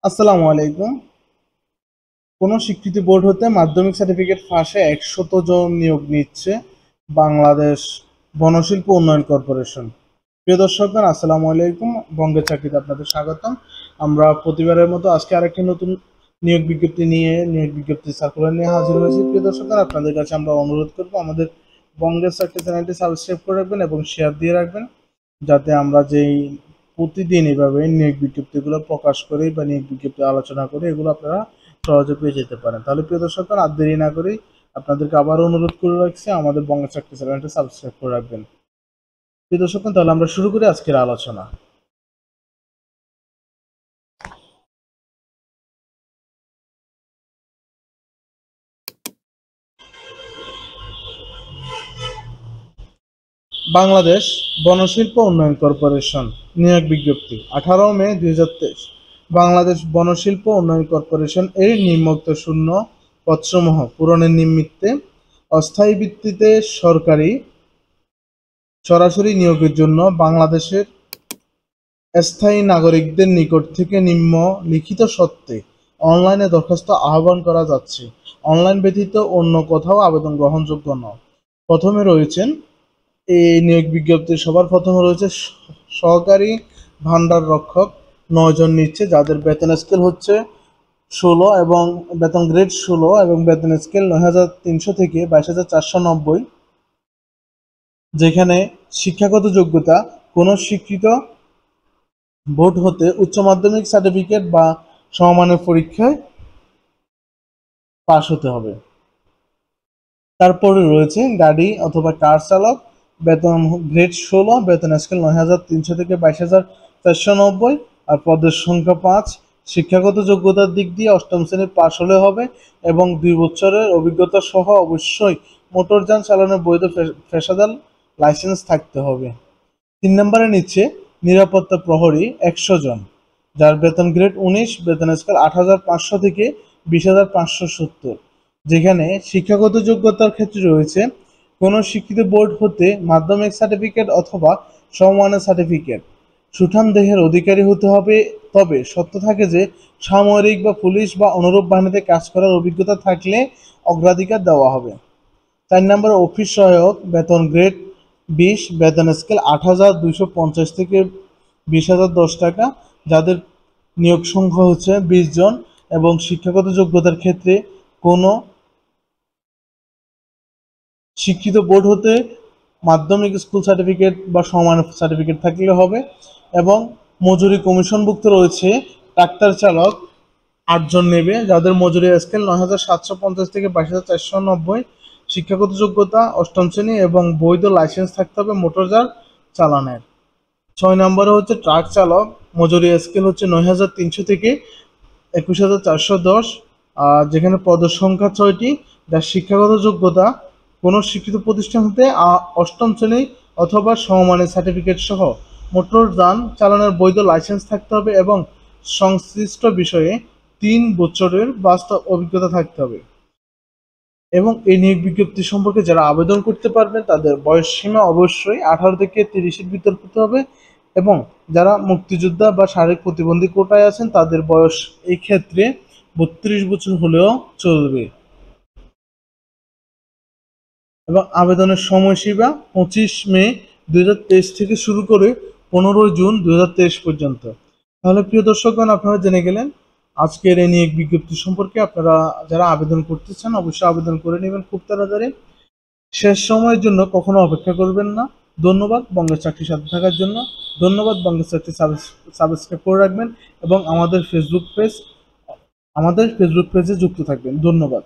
আসসালামু আলাইকুম। কোনো স্বীকৃত বোর্ড হতে মাধ্যমিক সার্টিফিকেট ফাঁসে ১০০ জন নিয়োগ নিচ্ছে বাংলাদেশ বনশিল্প উন্নয়ন কর্পোরেশন। প্রিয় দর্শকগণ, আসসালামু আলাইকুম। বঙ্গের চাকরিতে আপনাদের স্বাগতম। আমরা প্রতিবারের মতো আজকে আরেকটি নতুন নিয়োগ বিজ্ঞপ্তি সার্কুলার নিয়ে হাজির হয়েছি। প্রিয় দর্শকগণ, আপনাদের কাছে আমরা অনুরোধ করব আমাদের বঙ্গের চাকরি চ্যানেলটি সাবস্ক্রাইব করে রাখবেন এবং শেয়ার দিয়ে রাখবেন, যাতে আমরা যেই প্রতিদিন এভাবে নিয়োগ বিজ্ঞপ্তিগুলো প্রকাশ করি বা নিয়োগ বিজ্ঞপ্তি আলোচনা করি, এগুলো আপনারা সহজে পেয়ে যেতে পারেন। তাহলে প্রিয় দর্শকগণ, আর দেরি না করেই আপনাদেরকে আবারও অনুরোধ করে রাখছি আমাদের বঙ্গের চাকরি চ্যানেলটি সাবস্ক্রাইব করে রাখবেন। প্রিয় দর্শকগণ, তাহলে আমরা শুরু করি আজকের আলোচনা। বাংলাদেশ বনশিল্প উন্নয়ন কর্পোরেশন নিয়োগ বিজ্ঞপ্তি 18 মে 2023। বাংলাদেশ বনশিল্প উন্নয়ন কর্পোরেশন এর নিম্নোক্ত শূন্য পদসমূহ পূরণের নিমিত্তে অস্থায়ী ভিত্তিতে সরাসরি নিয়োগের জন্য বাংলাদেশের স্থায়ী নাগরিকদের নিকট থেকে নিম্নলিখিত শর্তে অনলাইনে দরখাস্ত আহ্বান করা যাচ্ছে। অনলাইন ব্যতীত অন্য কোথাও আবেদন গ্রহণযোগ্য নয়। প্রথমে রয়েছেন এই নিয়োগ বিজ্ঞপ্তির সবার প্রথমে রয়েছে সহকারী ভান্ডার রক্ষক, 9 জন নিচ্ছে, যাদের বেতন স্কেল হচ্ছে 16 এবং বেতন গ্রেড 16 এবং বেতন স্কেল 9,300 থেকে 22,490। যেখানে শিক্ষাগত যোগ্যতা কোনো স্বীকৃত বোর্ড হতে উচ্চ মাধ্যমিক সার্টিফিকেট বা সমমানের পরীক্ষায় পাশ হতে হবে। তারপরে রয়েছে গাড়ি অথবা কার চালক, বেতন গ্রেড 16, বেতন স্কেল 9,300 থেকে 22,490, আর পদের সংখ্যা 5। শিক্ষাগত যোগ্যতার দিক দিয়ে অষ্টম শ্রেণী পাশ হলে হবে এবং 2 বছরের অভিজ্ঞতা সহ অবশ্যই মোটরযান চালানোর বৈধ পেশাদার লাইসেন্স থাকতে হবে। 3 নম্বরে নিচ্ছে নিরাপত্তা প্রহরী, 100 জন, যার বেতন গ্রেড 19, বেতন স্কেল 8,500 থেকে 20,570। যেখানে শিক্ষাগত যোগ্যতার ক্ষেত্রে রয়েছে কোনো শিক্ষিত বোর্ড হতে মাধ্যমিক সার্টিফিকেট অথবা সমমানের সার্টিফিকেট, সুঠাম দেহের অধিকারী হতে হবে, তবে শর্ত থাকে যে সামরিক বা পুলিশ বা অনুরূপ বাহিনীতে কাজ করার অভিজ্ঞতা থাকলে অগ্রাধিকার দেওয়া হবে। 4 নম্বরে অফিস সহায়ক, বেতন গ্রেড 20, বেতন স্কেল 8,250 থেকে 20,010 টাকা, যাদের নিয়োগ সংখ্যা হচ্ছে 20 জন এবং শিক্ষাগত যোগ্যতার ক্ষেত্রে কোনো শিক্ষিত বোর্ড হতে মাধ্যমিক স্কুল সার্টিফিকেট বা সমান সার্টিফিকেট থাকলে হবে। এবং মজুরি কমিশনভুক্ত রয়েছে ট্রাক্টর চালক, 8 জন নেবে, যাদের মজুরি স্কেল 9,750 থেকে 22,490। শিক্ষাগত যোগ্যতা অষ্টম শ্রেণী এবং বৈধ লাইসেন্স থাকতে হবে মোটরযান চালানের। 6 নম্বরে হচ্ছে ট্রাক চালক, মজুরি স্কেল হচ্ছে 9,300 থেকে 21,410, যেখানে পদের সংখ্যা 6টি, যার শিক্ষাগত যোগ্যতা কোনো শিক্ষিত প্রতিষ্ঠান হতে অষ্টম শ্রেণী অথবা সমমানের সার্টিফিকেট সহ মোটরযান চালানোর বৈধ লাইসেন্স থাকতে হবে এবং সংশ্লিষ্ট বিষয়ে 3 বছরের বাস্তব অভিজ্ঞতা থাকতে হবে। এবং এই নিয়োগ বিজ্ঞপ্তি সম্পর্কে যারা আবেদন করতে পারবেন তাদের বয়স সীমা অবশ্যই 18 থেকে 30-এর ভিতর হতে হবে এবং যারা মুক্তিযোদ্ধা বা শারীরিক প্রতিবন্ধী কোটায় আছেন তাদের বয়স এই ক্ষেত্রে 32 বছর হলেও চলবে। এবং আবেদনের সময়সীমা 25 মে 2023 থেকে শুরু করে 15 জুন 2023 পর্যন্ত। তাহলে প্রিয় দর্শকগণ, আপনারা জেনে গেলেন আজকের এই নিয়োগ বিজ্ঞপ্তি সম্পর্কে। আপনারা যারা আবেদন করতে চান অবশ্যই আবেদন করে নেবেন খুব তাড়াতাড়ি। শেষ সময়ের জন্য কখনো অপেক্ষা করবেন না। ধন্যবাদ বঙ্গের চাকরির সাথে থাকার জন্য। ধন্যবাদ বঙ্গের চাকরি সাবস্ক্রাইব করে রাখবেন এবং আমাদের ফেসবুক পেজে যুক্ত থাকবেন। ধন্যবাদ।